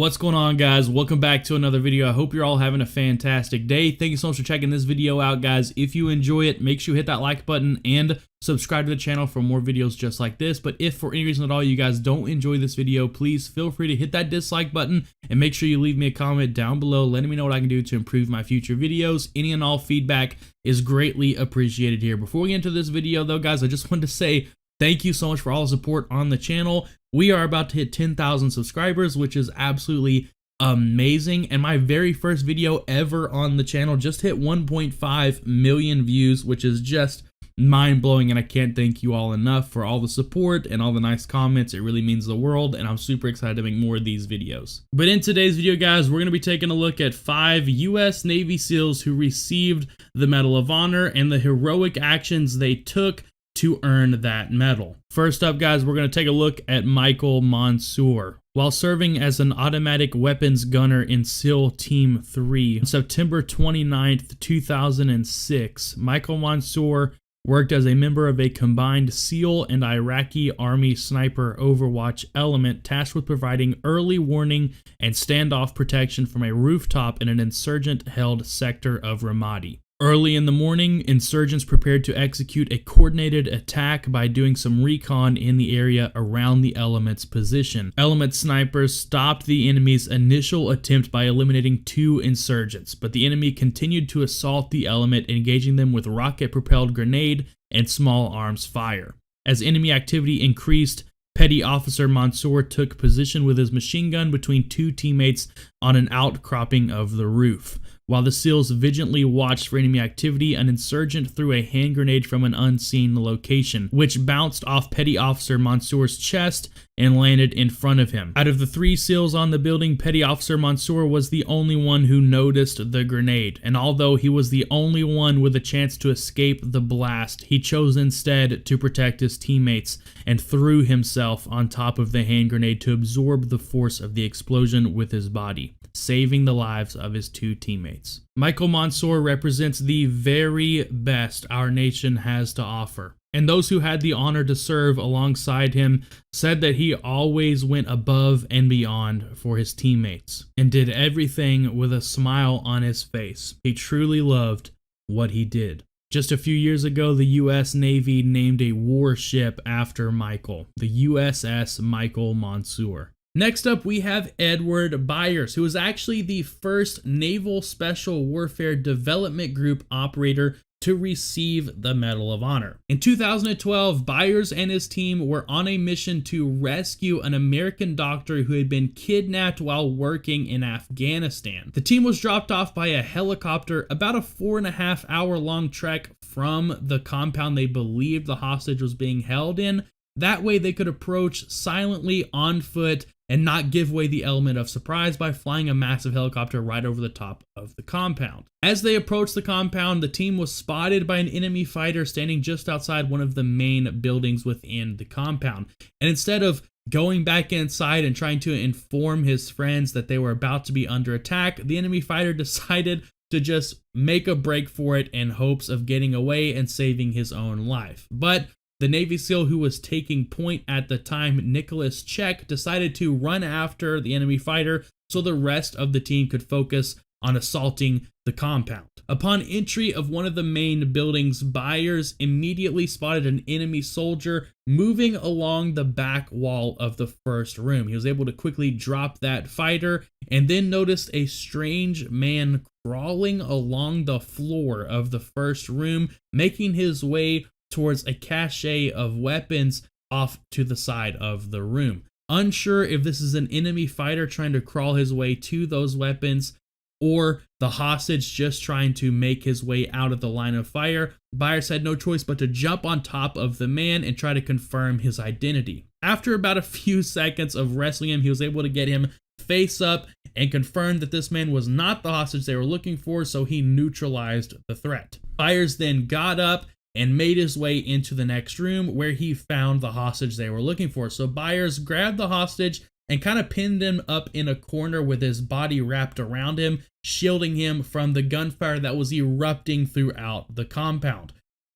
What's going on, guys? Welcome back to another video. I hope you're all having a fantastic day. Thank you so much for checking this video out, guys. If you enjoy it, make sure you hit that like button and subscribe to the channel for more videos just like this. But if for any reason at all you guys don't enjoy this video, please feel free to hit that dislike button and make sure you leave me a comment down below letting me know what I can do to improve my future videos. Any and all feedback is greatly appreciated here. Before we get into this video though, guys, I just wanted to say thank you so much for all the support on the channel. We are about to hit 10,000 subscribers, which is absolutely amazing. And my very first video ever on the channel just hit 1.5 million views, which is just mind-blowing. And I can't thank you all enough for all the support and all the nice comments. It really means the world, and I'm super excited to make more of these videos. But in today's video, guys, we're going to be taking a look at 5 U.S. Navy SEALs who received the Medal of Honor and the heroic actions they took to earn that medal. First up, guys, we're going to take a look at Michael Mansour. While serving as an automatic weapons gunner in SEAL Team 3 on September 29th, 2006, Michael Mansour worked as a member of a combined SEAL and Iraqi Army sniper overwatch element tasked with providing early warning and standoff protection from a rooftop in an insurgent-held sector of Ramadi. Early in the morning, insurgents prepared to execute a coordinated attack by doing some recon in the area around the element's position. Element snipers stopped the enemy's initial attempt by eliminating 2 insurgents, but the enemy continued to assault the element, engaging them with rocket-propelled grenade and small arms fire. As enemy activity increased, Petty Officer Mansour took position with his machine gun between 2 teammates on an outcropping of the roof. While the SEALs vigilantly watched for enemy activity, an insurgent threw a hand grenade from an unseen location, which bounced off Petty Officer Mansour's chest and landed in front of him. Out of the 3 SEALs on the building, Petty Officer Mansour was the only one who noticed the grenade, and although he was the only one with a chance to escape the blast, he chose instead to protect his teammates and threw himself on top of the hand grenade to absorb the force of the explosion with his body, saving the lives of his 2 teammates. Michael Mansour represents the very best our nation has to offer, and those who had the honor to serve alongside him said that he always went above and beyond for his teammates and did everything with a smile on his face. He truly loved what he did. Just a few years ago, the U.S. Navy named a warship after Michael, the USS Michael Mansour. Next up, we have Edward Byers, who was actually the first Naval Special Warfare Development Group operator to receive the Medal of Honor. In 2012, Byers and his team were on a mission to rescue an American doctor who had been kidnapped while working in Afghanistan. The team was dropped off by a helicopter about a 4.5 hour long trek from the compound they believed the hostage was being held in. That way they could approach silently on foot and not give away the element of surprise by flying a massive helicopter right over the top of the compound. As they approached the compound, the team was spotted by an enemy fighter standing just outside one of the main buildings within the compound. And instead of going back inside and trying to inform his friends that they were about to be under attack, the enemy fighter decided to just make a break for it in hopes of getting away and saving his own life. But the Navy SEAL who was taking point at the time, Nicholas Check, decided to run after the enemy fighter so the rest of the team could focus on assaulting the compound. Upon entry of one of the main buildings, Byers immediately spotted an enemy soldier moving along the back wall of the first room. He was able to quickly drop that fighter and then noticed a strange man crawling along the floor of the first room, making his way towards a cache of weapons off to the side of the room. Unsure if this is an enemy fighter trying to crawl his way to those weapons or the hostage just trying to make his way out of the line of fire, Byers had no choice but to jump on top of the man and try to confirm his identity. After about a few seconds of wrestling him, he was able to get him face up and confirmed that this man was not the hostage they were looking for, so he neutralized the threat. Byers then got up and made his way into the next room where he found the hostage they were looking for. So Byers grabbed the hostage and kind of pinned him up in a corner with his body wrapped around him, shielding him from the gunfire that was erupting throughout the compound.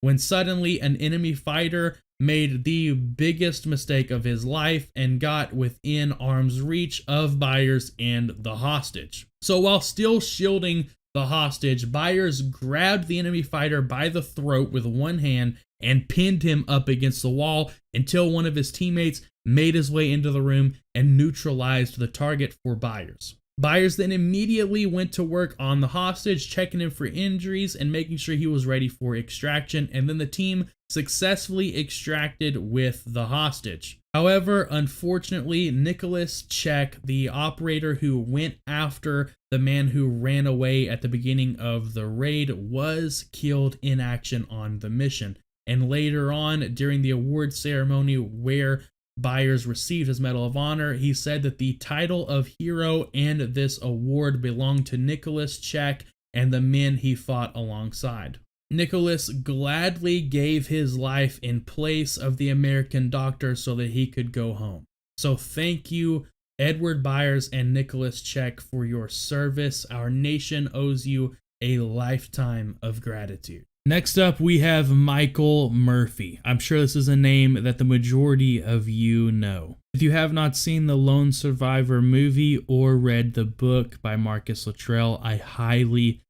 When suddenly an enemy fighter made the biggest mistake of his life and got within arm's reach of Byers and the hostage. So while still shielding the hostage, Byers grabbed the enemy fighter by the throat with one hand and pinned him up against the wall until one of his teammates made his way into the room and neutralized the target for Byers. Byers then immediately went to work on the hostage, checking him for injuries and making sure he was ready for extraction, and then the team successfully extracted with the hostage. However, unfortunately, Nicholas Check, the operator who went after the man who ran away at the beginning of the raid, was killed in action on the mission. And later on, during the award ceremony where Byers received his Medal of Honor, he said that the title of hero and this award belonged to Nicholas Check and the men he fought alongside. Nicholas gladly gave his life in place of the American doctor so that he could go home. So thank you, Edward Byers and Nicholas Check, for your service. Our nation owes you a lifetime of gratitude. Next up, we have Michael Murphy. I'm sure this is a name that the majority of you know. If you have not seen the Lone Survivor movie or read the book by Marcus Luttrell, I highly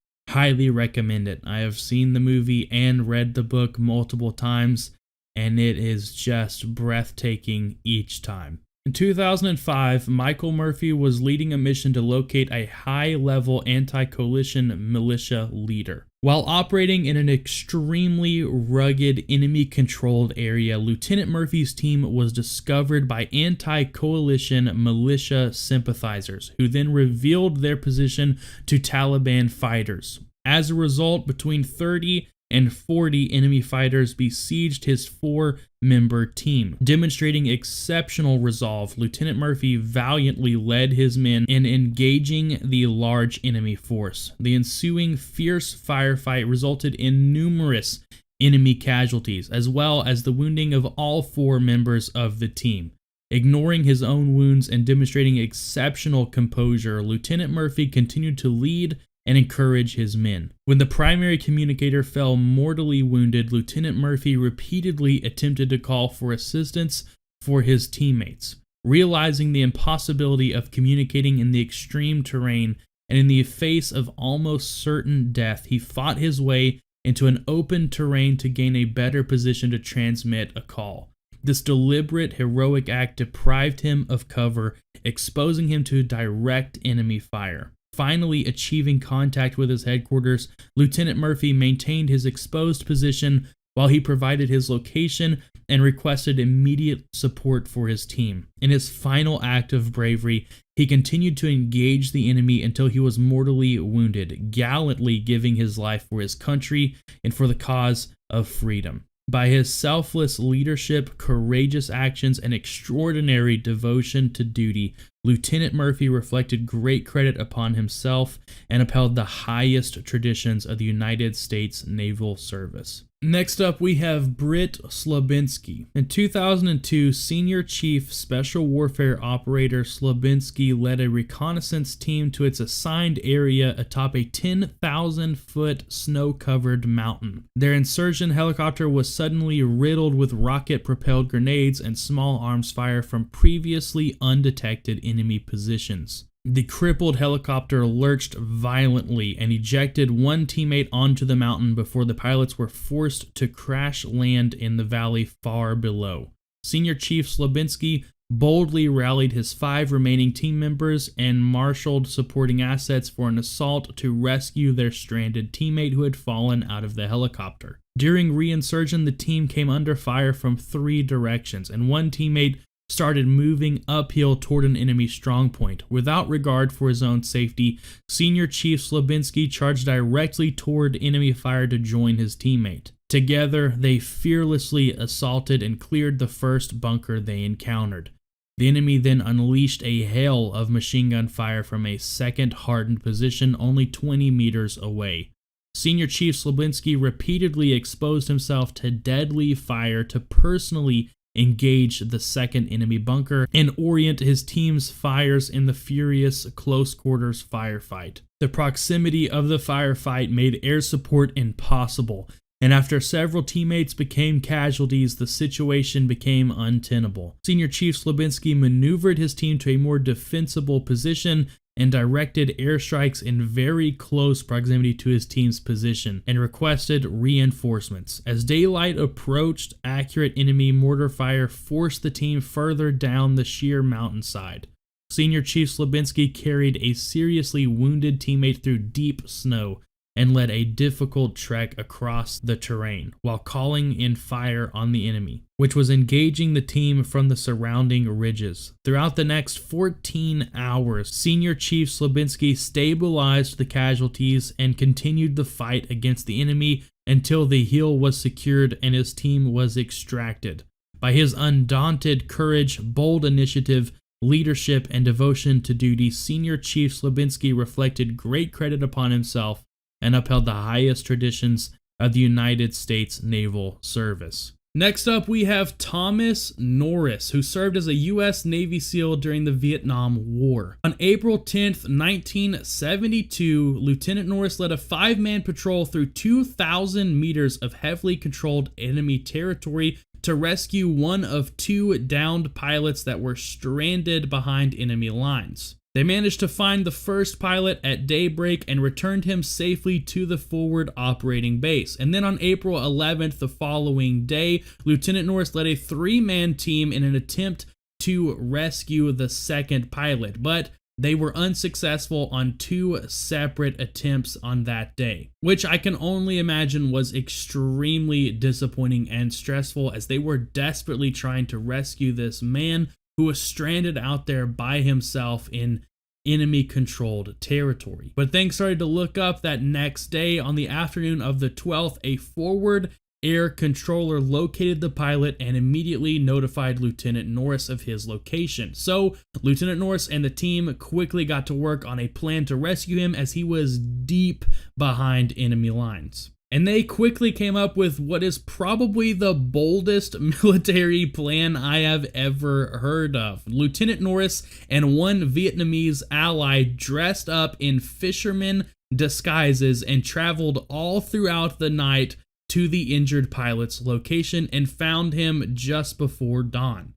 recommend it. I have seen the movie and read the book multiple times, and it is just breathtaking each time. In 2005, Michael Murphy was leading a mission to locate a high-level anti-coalition militia leader. While operating in an extremely rugged, enemy-controlled area, Lieutenant Murphy's team was discovered by anti-coalition militia sympathizers, who then revealed their position to Taliban fighters. As a result, between 30 and 40 enemy fighters besieged his 4-member team. Demonstrating exceptional resolve, Lieutenant Murphy valiantly led his men in engaging the large enemy force. The ensuing fierce firefight resulted in numerous enemy casualties, as well as the wounding of all 4 members of the team. Ignoring his own wounds and demonstrating exceptional composure, Lieutenant Murphy continued to lead and encourage his men. When the primary communicator fell mortally wounded, Lieutenant Murphy repeatedly attempted to call for assistance for his teammates. Realizing the impossibility of communicating in the extreme terrain and in the face of almost certain death, he fought his way into an open terrain to gain a better position to transmit a call. This deliberate, heroic act deprived him of cover, exposing him to direct enemy fire. Finally achieving contact with his headquarters, Lieutenant Murphy maintained his exposed position while he provided his location and requested immediate support for his team. In his final act of bravery, he continued to engage the enemy until he was mortally wounded, gallantly giving his life for his country and for the cause of freedom. By his selfless leadership, courageous actions, and extraordinary devotion to duty, Lieutenant Murphy reflected great credit upon himself and upheld the highest traditions of the United States Naval Service. Next up, we have Britt Slabinski. In 2002, Senior Chief Special Warfare Operator Slabinski led a reconnaissance team to its assigned area atop a 10,000-foot snow-covered mountain. Their insurgent helicopter was suddenly riddled with rocket-propelled grenades and small arms fire from previously undetected enemy positions. The crippled helicopter lurched violently and ejected one teammate onto the mountain before the pilots were forced to crash land in the valley far below. Senior Chief Slabinski boldly rallied his 5 remaining team members and marshaled supporting assets for an assault to rescue their stranded teammate who had fallen out of the helicopter. During reinsertion, the team came under fire from 3 directions, and one teammate started moving uphill toward an enemy strongpoint. Without regard for his own safety, Senior Chief Slabinski charged directly toward enemy fire to join his teammate. Together, they fearlessly assaulted and cleared the first bunker they encountered. The enemy then unleashed a hail of machine gun fire from a second hardened position only 20 meters away. Senior Chief Slabinski repeatedly exposed himself to deadly fire to personally engage the second enemy bunker and orient his team's fires in the furious close quarters firefight. The proximity of the firefight made air support impossible, and after several teammates became casualties, the situation became untenable. Senior Chief Slabinski maneuvered his team to a more defensible position and directed airstrikes in very close proximity to his team's position and requested reinforcements. As daylight approached, accurate enemy mortar fire forced the team further down the sheer mountainside. Senior Chief Slabinski carried a seriously wounded teammate through deep snow and led a difficult trek across the terrain while calling in fire on the enemy, which was engaging the team from the surrounding ridges. Throughout the next 14 hours, Senior Chief Slabinski stabilized the casualties and continued the fight against the enemy until the hill was secured and his team was extracted. By his undaunted courage, bold initiative, leadership, and devotion to duty, Senior Chief Slabinski reflected great credit upon himself and upheld the highest traditions of the United States Naval Service. Next up, we have Thomas Norris, who served as a U.S. Navy SEAL during the Vietnam War. On April 10th, 1972, Lieutenant Norris led a 5-man patrol through 2,000 meters of heavily controlled enemy territory to rescue one of 2 downed pilots that were stranded behind enemy lines. They managed to find the first pilot at daybreak and returned him safely to the forward operating base. And then on April 11th, the following day, Lieutenant Norris led a 3-man team in an attempt to rescue the second pilot, but they were unsuccessful on 2 separate attempts on that day, which I can only imagine was extremely disappointing and stressful, as they were desperately trying to rescue this man who was stranded out there by himself in enemy-controlled territory. But things started to look up that next day. On the afternoon of the 12th, a forward air controller located the pilot and immediately notified Lieutenant Norris of his location. So Lieutenant Norris and the team quickly got to work on a plan to rescue him, as he was deep behind enemy lines. And they quickly came up with what is probably the boldest military plan I have ever heard of. Lieutenant Norris and one Vietnamese ally dressed up in fisherman disguises and traveled all throughout the night to the injured pilot's location and found him just before dawn.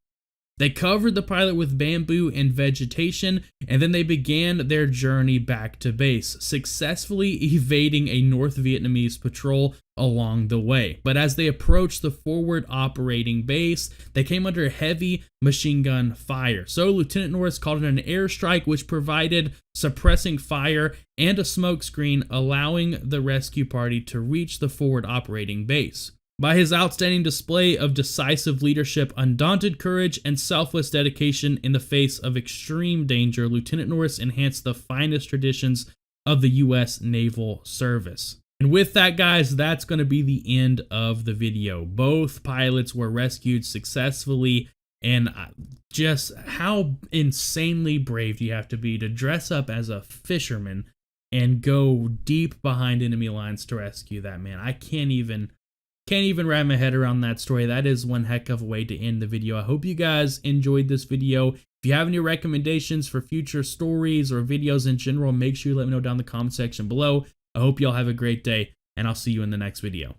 They covered the pilot with bamboo and vegetation, and then they began their journey back to base, successfully evading a North Vietnamese patrol along the way. But as they approached the forward operating base, they came under heavy machine gun fire. So Lieutenant Norris called in an airstrike, which provided suppressing fire and a smoke screen, allowing the rescue party to reach the forward operating base. By his outstanding display of decisive leadership, undaunted courage, and selfless dedication in the face of extreme danger, Lieutenant Norris enhanced the finest traditions of the U.S. Naval Service. And with that, guys, that's going to be the end of the video. Both pilots were rescued successfully, and just how insanely brave do you have to be to dress up as a fisherman and go deep behind enemy lines to rescue that man. I can't even wrap my head around that story. That is one heck of a way to end the video. I hope you guys enjoyed this video. If you have any recommendations for future stories or videos in general, make sure you let me know down in the comment section below. I hope y'all have a great day, and I'll see you in the next video.